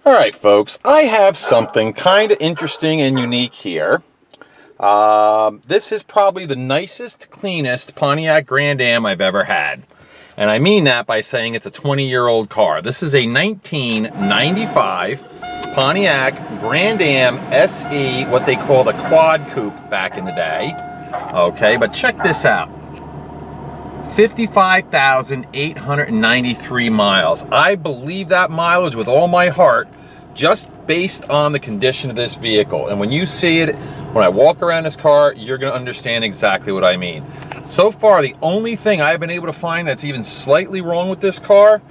All right, folks, I have something kind of interesting and unique here. This is probably the nicest, cleanest Pontiac Grand Am I've ever had. And I mean that by saying it's a 20-year-old car. This is a 1995 Pontiac Grand Am SE, what they called a quad coupe back in the day. Okay, but check this out. 55,893 miles. I believe that mileage with all my heart, just based on the condition of this vehicle. And when you see it, when I walk around this car, you're going to understand exactly what I mean. So far, the only thing I've been able to find that's even slightly wrong with this car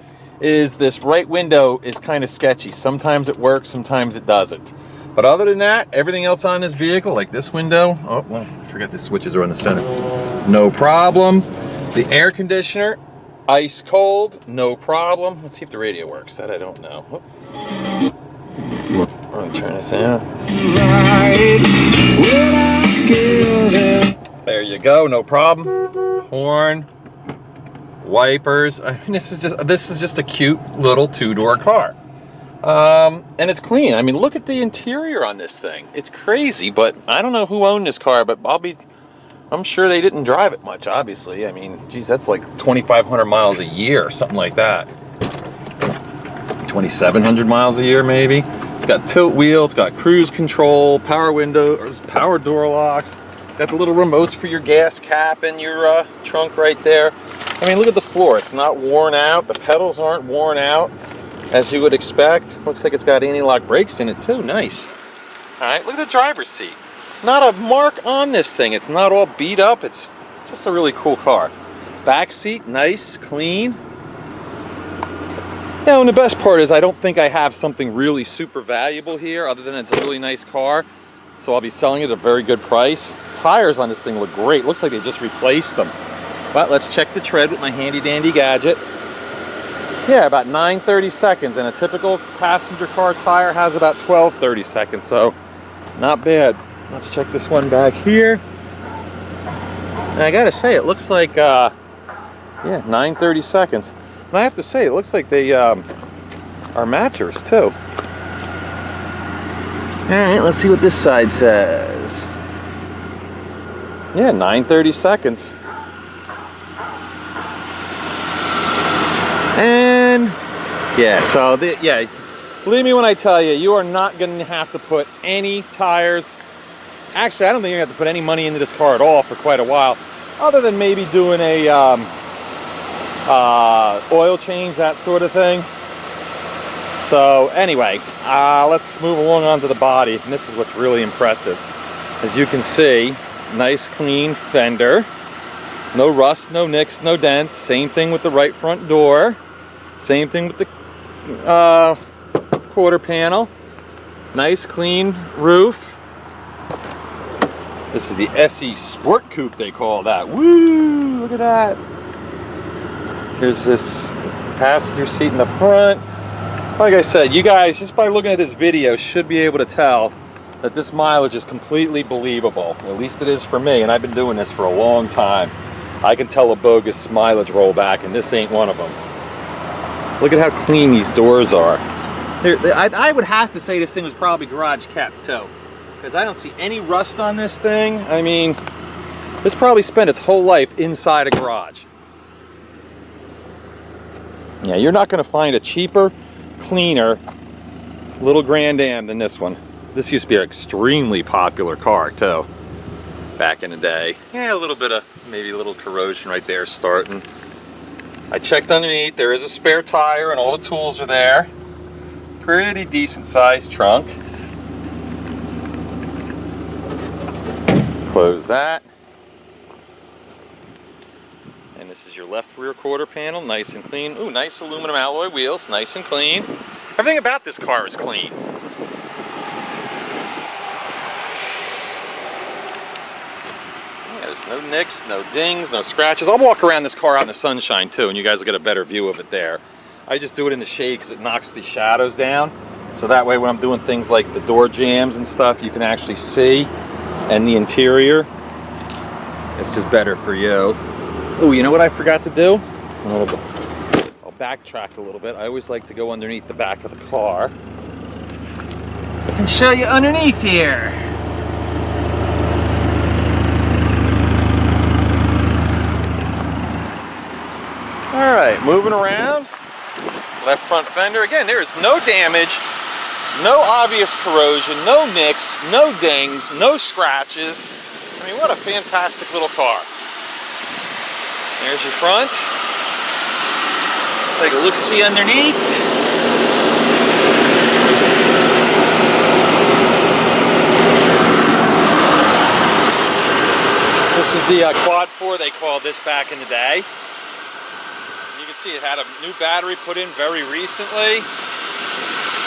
is this right window is kind of sketchy. Sometimes it works, sometimes it doesn't. But other than that, everything else on this vehicle, like this window, oh, well, I forgot the switches are in the center. No problem. The air conditioner, ice cold, no problem. Let's see if the radio works. That I don't know. Oh. Let me turn this down. There you go, no problem. Horn, wipers. I mean, this is just a cute little two-door car. And it's clean. I mean, look at the interior on this thing. It's crazy, but I don't know who owned this car, but I'm sure they didn't drive it much, obviously. I mean, geez, that's like 2,500 miles a year or something like that. 2,700 miles a year, maybe. It's got tilt wheel, it's got cruise control, power windows, power door locks. It's got the little remotes for your gas cap and your trunk right there. I mean, look at the floor. It's not worn out. The pedals aren't worn out, as you would expect. Looks like it's got anti-lock brakes in it, too. Nice. All right, look at the driver's seat. Not a mark on this thing. It's not all beat up. It's just a really cool car. Back seat, nice, clean. Yeah, and the best part is I don't think I have something really super valuable here other than it's a really nice car. So I'll be selling it at a very good price. Tires on this thing look great. Looks like they just replaced them. But let's check the tread with my handy dandy gadget. Yeah, about 9 seconds, and a typical passenger car tire has about 12 seconds, so not bad. Let's check this one back here. And I gotta say, it looks like, yeah, 9 seconds. And I have to say, it looks like they are matchers too. All right, let's see what this side says. Yeah, 9 seconds. And yeah, so yeah, believe me when I tell you, you are not going to have to put any tires. Actually, I don't think you're going to have to put any money into this car at all for quite a while, other than maybe doing a oil change, that sort of thing. So anyway, let's move along onto the body, and this is what's really impressive. As you can see, nice clean fender. No rust, no nicks, no dents. Same thing with the right front door. Same thing with the quarter panel. Nice clean roof. This is the SE Sport Coupe, they call that. Woo! Look at that. Here's this passenger seat in the front. Like I said, you guys, just by looking at this video, should be able to tell that this mileage is completely believable. At least it is for me, and I've been doing this for a long time. I can tell a bogus mileage rollback, and this ain't one of them. Look at how clean these doors are. I would have to say this thing was probably garage kept too, because I don't see any rust on this thing. I mean, this probably spent its whole life inside a garage. Yeah, you're not going to find a cheaper, cleaner little Grand Am than this one. This used to be an extremely popular car too, back in the day. Yeah, a little bit of, maybe a little corrosion right there starting. I checked underneath, there is a spare tire and all the tools are there. Pretty decent sized trunk. Close that. And this is your left rear quarter panel, nice and clean. Ooh, nice aluminum alloy wheels, nice and clean. Everything about this car is clean. There's no nicks, no dings, no scratches. I'll walk around this car out in the sunshine too, and you guys will get a better view of it there. I just do it in the shade because it knocks the shadows down. So that way when I'm doing things like the door jams and stuff, you can actually see, and the interior. It's just better for you. Oh, you know what I forgot to do? I'll backtrack a little bit. I always like to go underneath the back of the car. and show you underneath here. All right, moving around. Left front fender. Again, there is no damage, no obvious corrosion, no nicks, no dings, no scratches. I mean, what a fantastic little car. There's your front. Take a look-see underneath. This was the Quad 4, they called this back in the day. You can see it had a new battery put in very recently.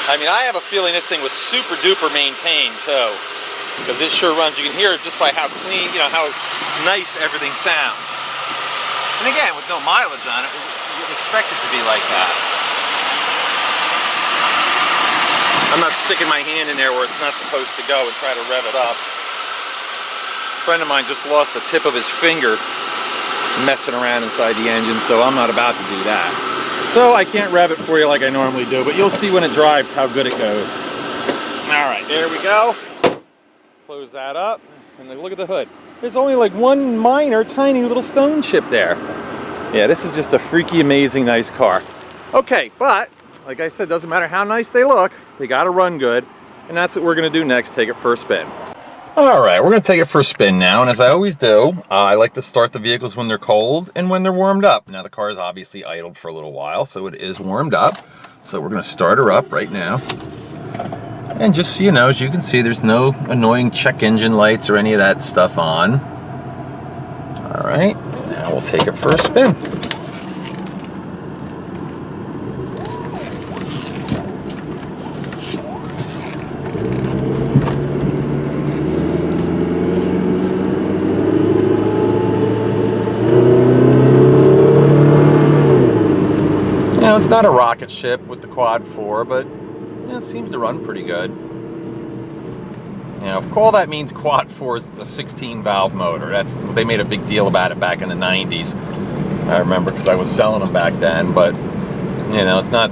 I mean, I have a feeling this thing was super duper maintained too, because it sure runs. You can hear it just by how clean, you know, how nice everything sounds. And again, with no mileage on it, you'd expect it to be like that. I'm not sticking my hand in there where it's not supposed to go and try to rev it up. A friend of mine just lost the tip of his finger messing around inside the engine, so I'm not about to do that. So I can't rev it for you like I normally do, but you'll see when it drives how good it goes. All right, there we go. Close that up, and then look at the hood. There's only like one minor, tiny little stone chip there. Yeah, this is just a freaky, amazing, nice car. Okay, but like I said, doesn't matter how nice they look, they gotta run good, and that's what we're gonna do next, take it for a spin. All right, we're gonna take it for a spin now, and as I always do, I like to start the vehicles when they're cold and when they're warmed up. Now the car is obviously idled for a little while, so it is warmed up. So we're gonna start her up right now. And just so you know, as you can see, there's no annoying check engine lights or any of that stuff on. All right, now we'll take it for a spin. Now, it's not a rocket ship with the Quad 4, but it seems to run pretty good. Now, if all that means Quad 4 is a 16-valve motor, they made a big deal about it back in the 90s. I remember because I was selling them back then, but you know, it's not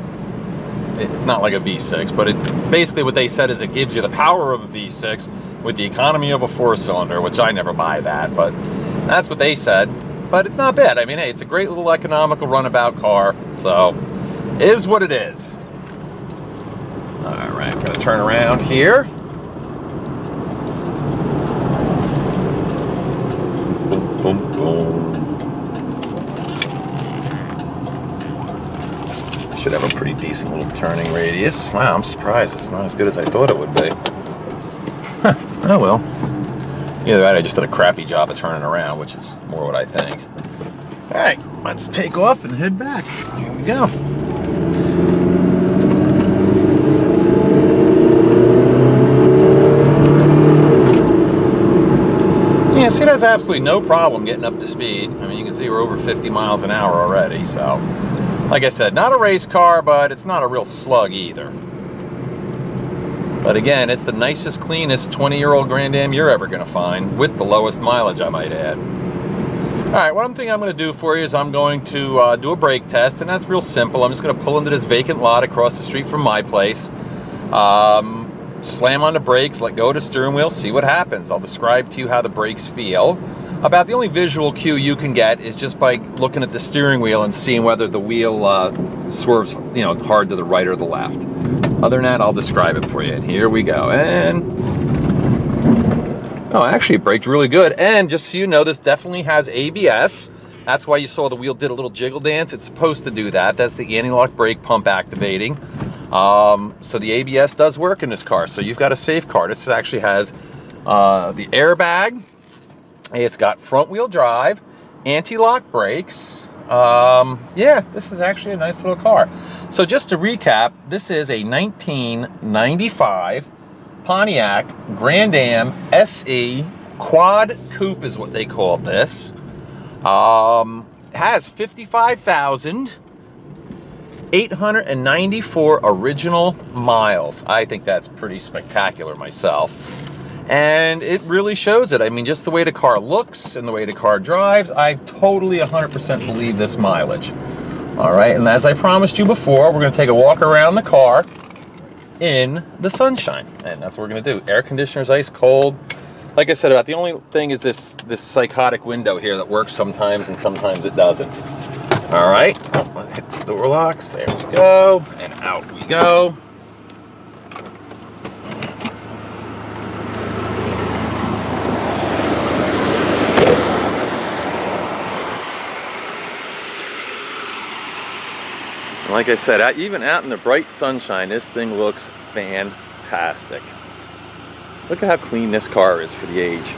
like a V6, but basically what they said is it gives you the power of a V6 with the economy of a 4-cylinder, which I never buy that, but that's what they said. But it's not bad. I mean, hey, it's a great little economical runabout car, so it is what it is. All right, I'm gonna turn around here. Boom, boom, boom. Should have a pretty decent little turning radius. Wow, I'm surprised it's not as good as I thought it would be. Huh, oh well. Either that, I just did a crappy job of turning around, which is more what I think. All right, let's take off and head back. Here we go. Yeah, see, there's absolutely no problem getting up to speed. I mean, you can see we're over 50 miles an hour already, so. Like I said, not a race car, but it's not a real slug either. But again, it's the nicest, cleanest 20-year-old Grand Am you're ever gonna find, with the lowest mileage, I might add. All right, what I'm thinking I'm gonna do for you is I'm going to do a brake test, and that's real simple. I'm just gonna pull into this vacant lot across the street from my place, slam on the brakes, let go of the steering wheel, see what happens. I'll describe to you how the brakes feel. About the only visual cue you can get is just by looking at the steering wheel and seeing whether the wheel swerves, you know, hard to the right or the left. Other than that, I'll describe it for you. And here we go. And oh, actually, it braked really good. And just so you know, this definitely has ABS. That's why you saw the wheel did a little jiggle dance. It's supposed to do that. That's the anti-lock brake pump activating. So the ABS does work in this car. So you've got a safe car. This actually has the airbag. It's got front wheel drive, anti-lock brakes. Yeah, this is actually a nice little car. So just to recap, this is a 1995 Pontiac Grand Am SE Quad Coupe is what they called this. Has 55,894 original miles. I think that's pretty spectacular myself. And it really shows it. I mean, just the way the car looks and the way the car drives, I totally 100% believe this mileage. All right, and as I promised you before, we're gonna take a walk around the car. in the sunshine. And that's what we're gonna do. Air conditioner's ice cold. Like I said, about the only thing is this psychotic window here that works sometimes and sometimes it doesn't. All right, hit the door locks, there we go, and out we go. Like I said, even out in the bright sunshine, this thing looks fantastic. Look at how clean this car is for the age.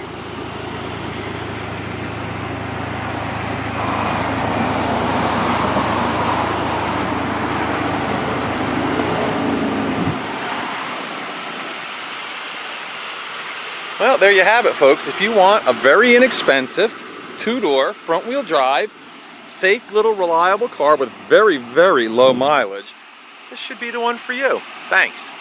Well, there you have it, folks. If you want a very inexpensive two-door front-wheel drive, safe little reliable car with very, very low mileage, this should be the one for you. Thanks.